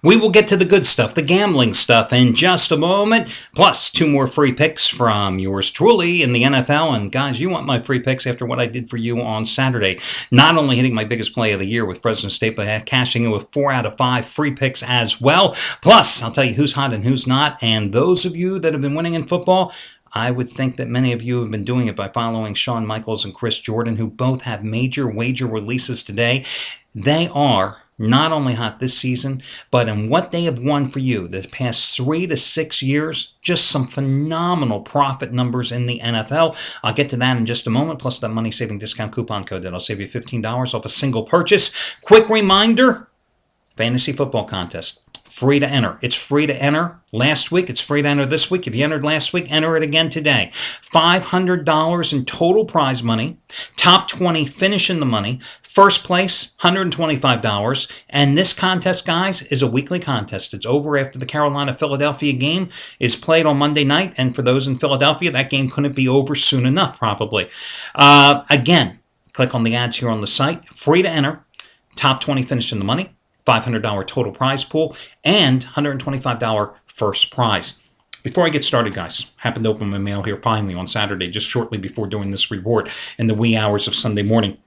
We will get to the good stuff, the gambling stuff, in just a moment. Plus, 2 more free picks from yours truly in the NFL. And guys, you want my free picks after what I did for you on Saturday. Not only hitting my biggest play of the year with Fresno State, but cashing in with 4 out of 5 free picks as well. Plus, I'll tell you who's hot and who's not. And those of you that have been winning in football, I would think that many of you have been doing it by following Shawn Michaels and Chris Jordan, who both have major wager releases today. They are not only hot this season, but in what they have won for you the past 3 to 6 years, just some phenomenal profit numbers in the NFL. I'll get to that in just a moment, plus that money-saving discount coupon code that'll save you $15 off a single purchase. Quick reminder, fantasy football contest. Free to enter. It's free to enter last week. It's free to enter this week. If you entered last week, enter it again today. $500 in total prize money. Top 20 finish in the money. First place, $125. And this contest, guys, is a weekly contest. It's over after the Carolina-Philadelphia game is played on Monday night. And for those in Philadelphia, that game couldn't be over soon enough, probably. Again, click on the ads here on the site. Free to enter. Top 20 finish in the money. $500 total prize pool, and $125 first prize. Before I get started, guys, happened to open my mail here finally on Saturday, just shortly before doing this report in the wee hours of Sunday morning.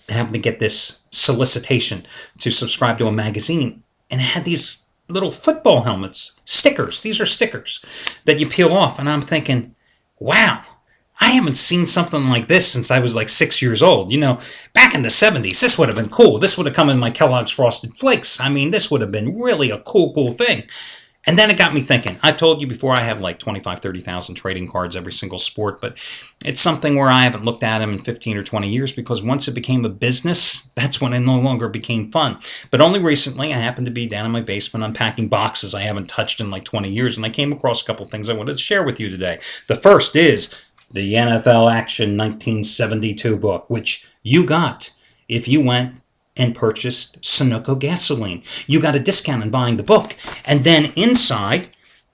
I happened to get this solicitation to subscribe to a magazine, and it had these little football helmets, stickers. These are stickers that you peel off, and I'm thinking, wow, I haven't seen something like this since I was like 6 years old. You know, back in the 70s, this would have been cool. This would have come in my Kellogg's Frosted Flakes. I mean, this would have been really a cool thing. And then it got me thinking. I've told you before I have like 25, 30,000 trading cards every single sport, but it's something where I haven't looked at them in 15 or 20 years because once it became a business, that's when it no longer became fun. But only recently, I happened to be down in my basement unpacking boxes I haven't touched in like 20 years, and I came across a couple things I wanted to share with you today. The first is the NFL Action 1972 book, which you got if you went and purchased Sunoco gasoline. You got a discount in buying the book. And then inside,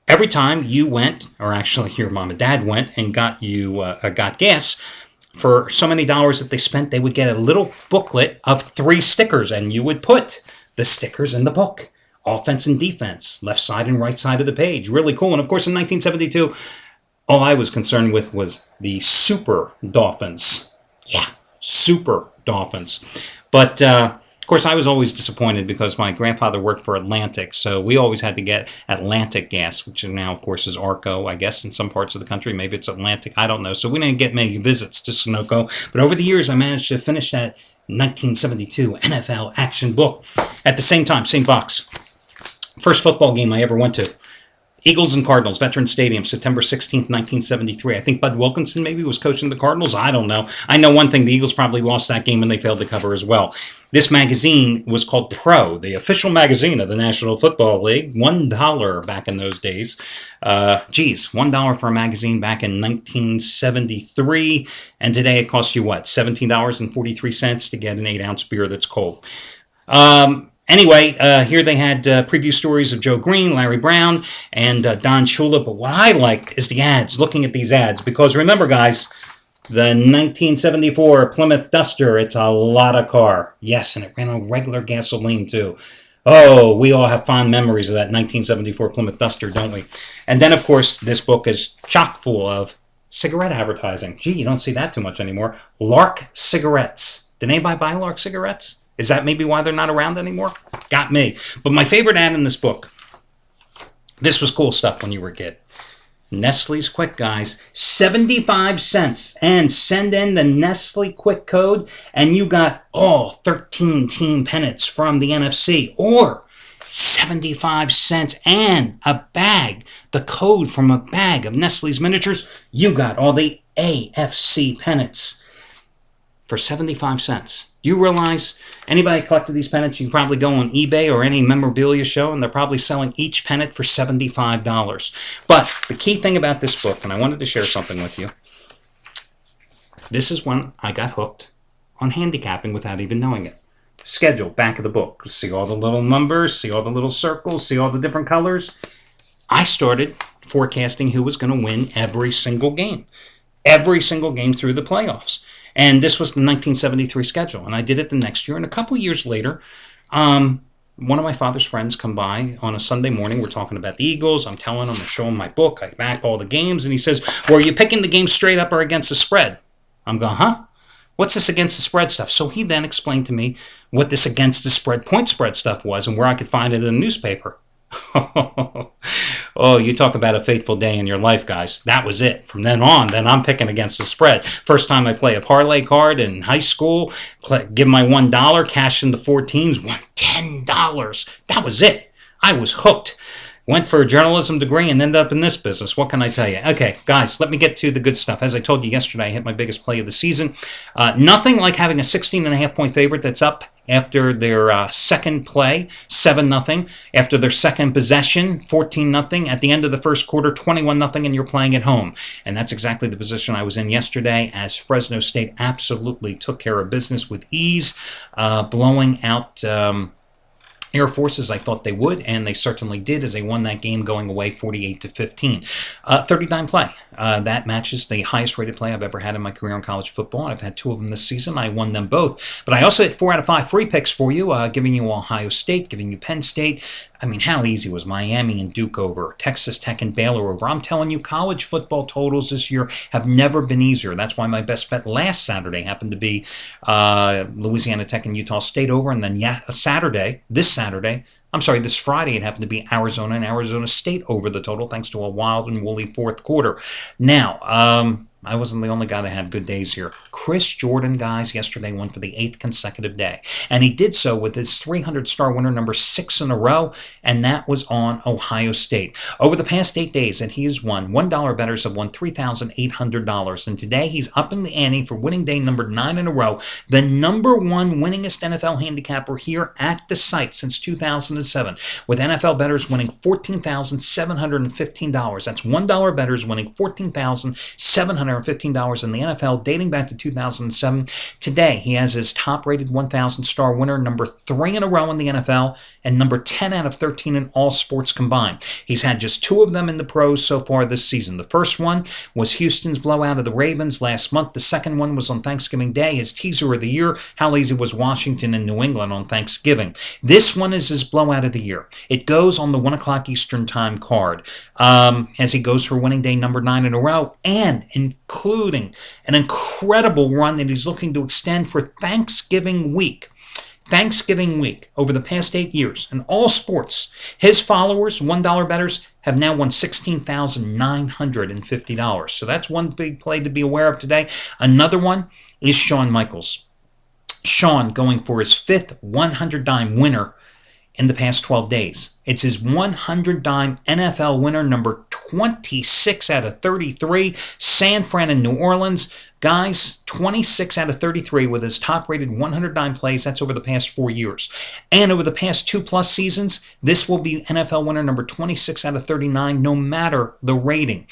every time you went, or actually your mom and dad went and got gas, for so many dollars that they spent, they would get a little booklet of 3 stickers, and you would put the stickers in the book. Offense and defense, left side and right side of the page. Really cool. And of course, in 1972, all I was concerned with was the Super Dolphins. Yeah, Super Dolphins. But, of course, I was always disappointed because my grandfather worked for Atlantic, so we always had to get Atlantic gas, which now, of course, is Arco, I guess, in some parts of the country. Maybe it's Atlantic, I don't know. So we didn't get many visits to Sunoco. But over the years, I managed to finish that 1972 NFL Action book. At the same time, same box. First football game I ever went to. Eagles and Cardinals, Veterans Stadium, September 16th, 1973. I think Bud Wilkinson maybe was coaching the Cardinals. I don't know. I know one thing. The Eagles probably lost that game and they failed to cover as well. This magazine was called Pro, the official magazine of the National Football League. $1 back in those days. $1 for a magazine back in 1973. And today it costs you what? $17.43 to get an 8-ounce beer that's cold. Anyway, here they had preview stories of Joe Green, Larry Brown, and Don Shula. But what I liked is the ads, looking at these ads. Because remember, guys, the 1974 Plymouth Duster, it's a lot of car. Yes, and it ran on regular gasoline, too. Oh, we all have fond memories of that 1974 Plymouth Duster, don't we? And then, of course, this book is chock full of cigarette advertising. Gee, you don't see that too much anymore. Lark cigarettes. Did anybody buy Lark cigarettes? Is that maybe why they're not around anymore? Got me. But my favorite ad in this book, this was cool stuff when you were a kid. Nestle's Quick, guys. 75 cents. And send in the Nestle Quick code, and you got all 13 team pennants from the NFC. Or 75 cents and a bag, the code from a bag of Nestle's miniatures. You got all the AFC pennants for 75 cents. You realize anybody collected these pennants, you can probably go on eBay or any memorabilia show, and they're probably selling each pennant for $75. But the key thing about this book, and I wanted to share something with you, this is when I got hooked on handicapping without even knowing it. Schedule, back of the book. See all the little numbers, see all the little circles, see all the different colors. I started forecasting who was going to win every single game through the playoffs. And this was the 1973 schedule. And I did it the next year. And a couple years later, one of my father's friends come by on a Sunday morning. We're talking about the Eagles. I'm telling him, I'm showing my book. I back all the games. And he says, well, are you picking the game straight up or against the spread? I'm going, huh? What's this against the spread stuff? So he then explained to me what this against the spread, point spread stuff was and where I could find it in the newspaper. Oh, you talk about a fateful day in your life, guys. That was it. From then on, then I'm picking against the spread. First time I play a parlay card in high school, give my $1, cash into 4 teams, won $10. That was it. I was hooked. Went for a journalism degree and ended up in this business. What can I tell you? Okay, guys, let me get to the good stuff. As I told you yesterday, I hit my biggest play of the season. Nothing like having a 16.5-point favorite that's up after their second play, 7-0. After their second possession, 14-0. At the end of the first quarter, 21-0, and you're playing at home. And that's exactly the position I was in yesterday, as Fresno State absolutely took care of business with ease, blowing out Air Force as I thought they would, and they certainly did as they won that game going away 48-15. 30-dime play. That matches the highest rated play I've ever had in my career in college football, and I've had 2 of them this season. I won them both. But I also hit 4 out of 5 free picks for you, giving you Ohio State, giving you Penn State. I mean, how easy was Miami and Duke over, Texas Tech and Baylor over? I'm telling you, college football totals this year have never been easier. That's why my best bet last Saturday happened to be Louisiana Tech and Utah State over, and then this Friday, it happened to be Arizona and Arizona State over the total, thanks to a wild and woolly fourth quarter. Now, I wasn't the only guy that had good days here. Chris Jordan, guys, yesterday won for the 8th consecutive day. And he did so with his 300-star winner number 6 in a row, and that was on Ohio State. Over the past 8 days, and he has won, $1 bettors have won $3,800. And today, he's upping the ante for winning day number 9 in a row, the number 1 winningest NFL handicapper here at the site since 2007, with NFL bettors winning $14,715. That's $1 bettors winning $14,715 in the NFL dating back to 2007. Today, he has his top-rated 1,000-star winner, number 3 in a row in the NFL, and number 10 out of 13 in all sports combined. He's had just 2 of them in the pros so far this season. The first one was Houston's blowout of the Ravens last month. The second one was on Thanksgiving Day, his teaser of the year. How easy was Washington and New England on Thanksgiving? This one is his blowout of the year. It goes on the 1 o'clock Eastern Time card as he goes for winning day number 9 in a row, and including an incredible run that he's looking to extend for Thanksgiving week. Thanksgiving week, over the past 8 years, in all sports, his followers, $1 bettors, have now won $16,950. So that's one big play to be aware of today. Another one is Shawn Michaels. Shawn going for his 5th 100-dime winner in the past 12 days. It's his 100-dime NFL winner, number 26 out of 33, San Fran and New Orleans. Guys, 26 out of 33 with his top-rated 100-dime plays. That's over the past 4 years. And over the past 2+ seasons, this will be NFL winner number 26 out of 39, no matter the rating.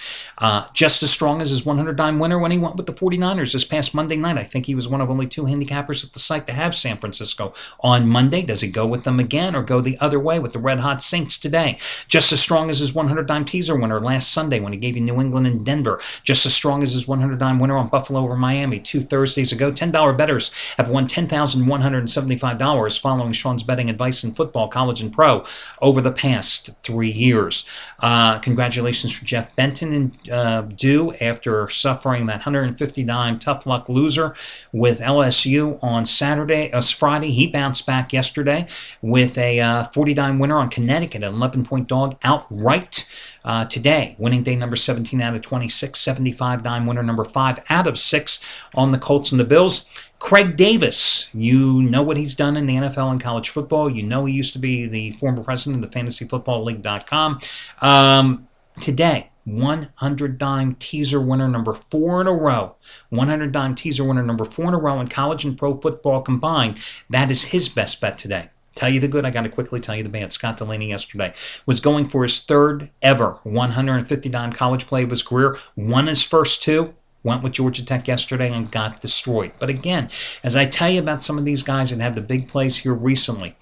Just as strong as his 100-dime winner when he went with the 49ers this past Monday night. I think he was one of only 2 handicappers at the site to have San Francisco on Monday. Does he go with them again or go the other way with the Red Hot Saints today? Just as strong as his 100-dime teaser winner last Sunday when he gave you New England and Denver. Just as strong as his 100-dime winner on Buffalo over Miami 2 Thursdays ago. $10 bettors have won $10,175 following Shawn's betting advice in football, college, and pro over the past 3 years. Congratulations for Jeff Benton and due after suffering that 150-dime tough luck loser with LSU on Friday. He bounced back yesterday with a 40-dime winner on Connecticut, an 11-point dog outright. Today, winning day number 17 out of 26, 75-dime winner number 5 out of 6 on the Colts and the Bills. Craig Davis, you know what he's done in the NFL and college football. You know he used to be the former president of the FantasyFootballLeague.com. Today, 100-dime teaser winner number 4 in a row. 100-dime teaser winner number 4 in a row in college and pro football combined. That is his best bet today. Tell you the good, I got to quickly tell you the bad. Scott Delaney yesterday was going for his 3rd ever 150-dime college play of his career. Won his first 2. Went with Georgia Tech yesterday and got destroyed. But again, as I tell you about some of these guys that have the big plays here recently,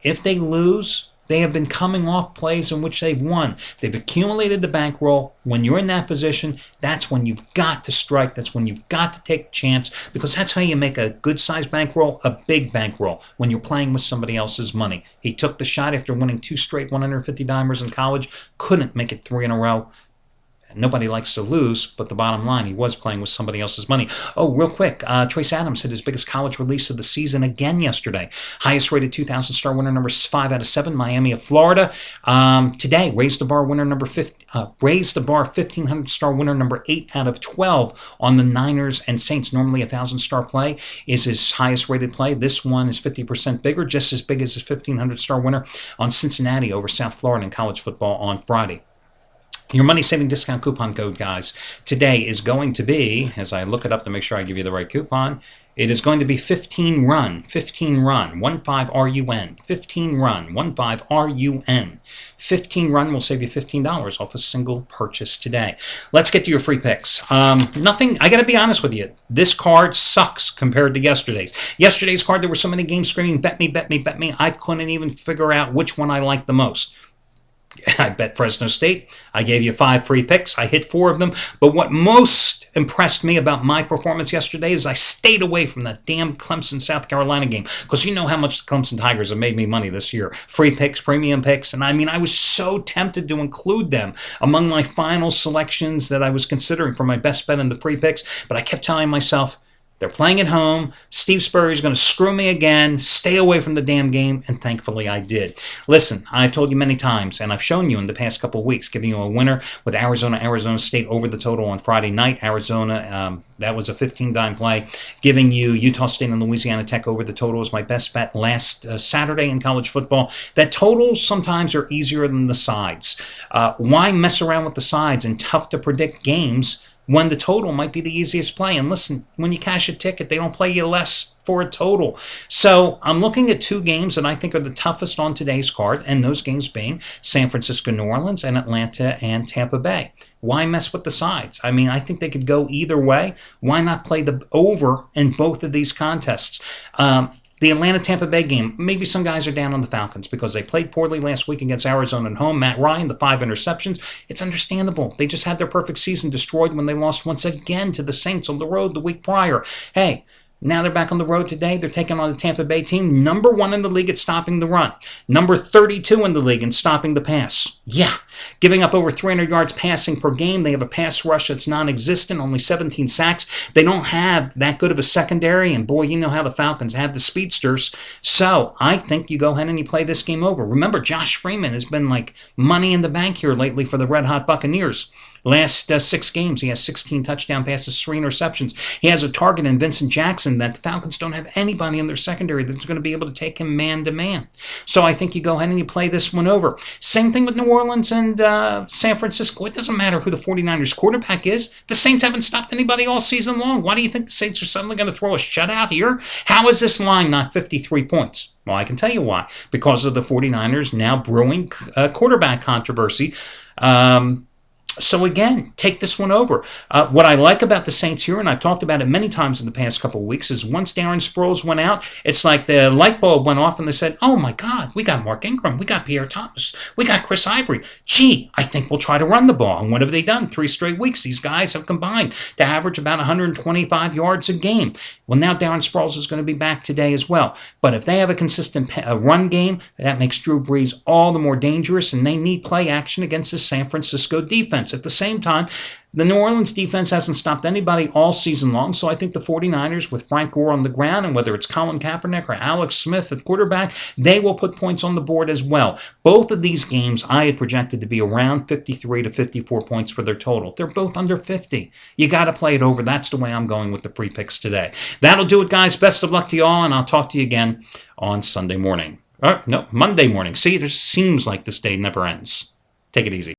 if they lose, They have been coming off plays in which they've won. They've accumulated the bankroll. When you're in that position, that's when you've got to strike. That's when you've got to take a chance, because that's how you make a good-sized bankroll, a big bankroll, when you're playing with somebody else's money. He took the shot after winning 2 straight 150-dimers in college, couldn't make it 3 in a row. Nobody likes to lose, but the bottom line, he was playing with somebody else's money. Oh, real quick, Trace Adams hit his biggest college release of the season again yesterday. Highest rated 2,000 star winner number 5 out of 7, Miami of Florida. Today, raised the bar 1,500 star winner number 8 out of 12 on the Niners and Saints. Normally 1,000 star play is his highest rated play. This one is 50% bigger, just as big as his 1,500 star winner on Cincinnati over South Florida in college football on Friday. Your money-saving discount coupon code, guys, today is going to be, as I look it up to make sure I give you the right coupon, it is going to be 15RUN, 15RUN, 15RUN, 15RUN, 15RUN. 15RUN will save you $15 off a single purchase today. Let's get to your free picks. Nothing, I got to be honest with you, this card sucks compared to yesterday's. Yesterday's card, there were so many games screaming, bet me, bet me, bet me. I couldn't even figure out which one I liked the most. I bet Fresno State. I gave you 5 free picks. I hit 4 of them. But what most impressed me about my performance yesterday is I stayed away from that damn Clemson-South Carolina game, because you know how much the Clemson Tigers have made me money this year. Free picks, premium picks, and I mean, I was so tempted to include them among my final selections that I was considering for my best bet in the free picks, but I kept telling myself, they're playing at home. Steve Spurrier's going to screw me again. Stay away from the damn game, and thankfully I did. Listen, I've told you many times, and I've shown you in the past couple of weeks, giving you a winner with Arizona State over the total on Friday night. Arizona, that was a 15-dime play. Giving you Utah State and Louisiana Tech over the total was my best bet last Saturday in college football. That totals sometimes are easier than the sides. Why mess around with the sides in tough-to-predict games when the total might be the easiest play? And listen, when you cash a ticket, they don't play you less for a total. So I'm looking at 2 games that I think are the toughest on today's card, and those games being San Francisco, New Orleans, and Atlanta and Tampa Bay. Why mess with the sides? I mean, I think they could go either way. Why not play the over in both of these contests? The Atlanta-Tampa Bay game, maybe some guys are down on the Falcons because they played poorly last week against Arizona at home. Matt Ryan, the 5 interceptions, it's understandable. They just had their perfect season destroyed when they lost once again to the Saints on the road the week prior. Hey, now they're back on the road today. They're taking on the Tampa Bay team, number 1 in the league at stopping the run, number 32 in the league in stopping the pass. Yeah, giving up over 300 yards passing per game. They have a pass rush that's non-existent, only 17 sacks. They don't have that good of a secondary, and boy, you know how the Falcons have the speedsters. So I think you go ahead and you play this game over. Remember, Josh Freeman has been like money in the bank here lately for the Red Hot Buccaneers. Last 6 games, he has 16 touchdown passes, 3 interceptions. He has a target in Vincent Jackson that the Falcons don't have anybody in their secondary that's going to be able to take him man-to-man. So I think you go ahead and you play this one over. Same thing with New Orleans and San Francisco. It doesn't matter who the 49ers quarterback is. The Saints haven't stopped anybody all season long. Why do you think the Saints are suddenly going to throw a shutout here? How is this line not 53 points? Well, I can tell you why. Because of the 49ers now brewing quarterback controversy. So again, take this one over. What I like about the Saints here, and I've talked about it many times in the past couple of weeks, is once Darren Sproles went out, it's like the light bulb went off and they said, oh my God, we got Mark Ingram, we got Pierre Thomas, we got Chris Ivory. Gee, I think we'll try to run the ball. And what have they done? 3 straight weeks. These guys have combined to average about 125 yards a game. Well, now Darren Sproles is going to be back today as well. But if they have a consistent run game, that makes Drew Brees all the more dangerous, and they need play action against the San Francisco defense. At the same time, the New Orleans defense hasn't stopped anybody all season long, so I think the 49ers, with Frank Gore on the ground, and whether it's Colin Kaepernick or Alex Smith at quarterback, they will put points on the board as well. Both of these games I had projected to be around 53 to 54 points for their total. They're both under 50. You got to play it over. That's the way I'm going with the free picks today. That'll do it, guys. Best of luck to you all, and I'll talk to you again on Sunday morning. No, Monday morning. See, it just seems like this day never ends. Take it easy.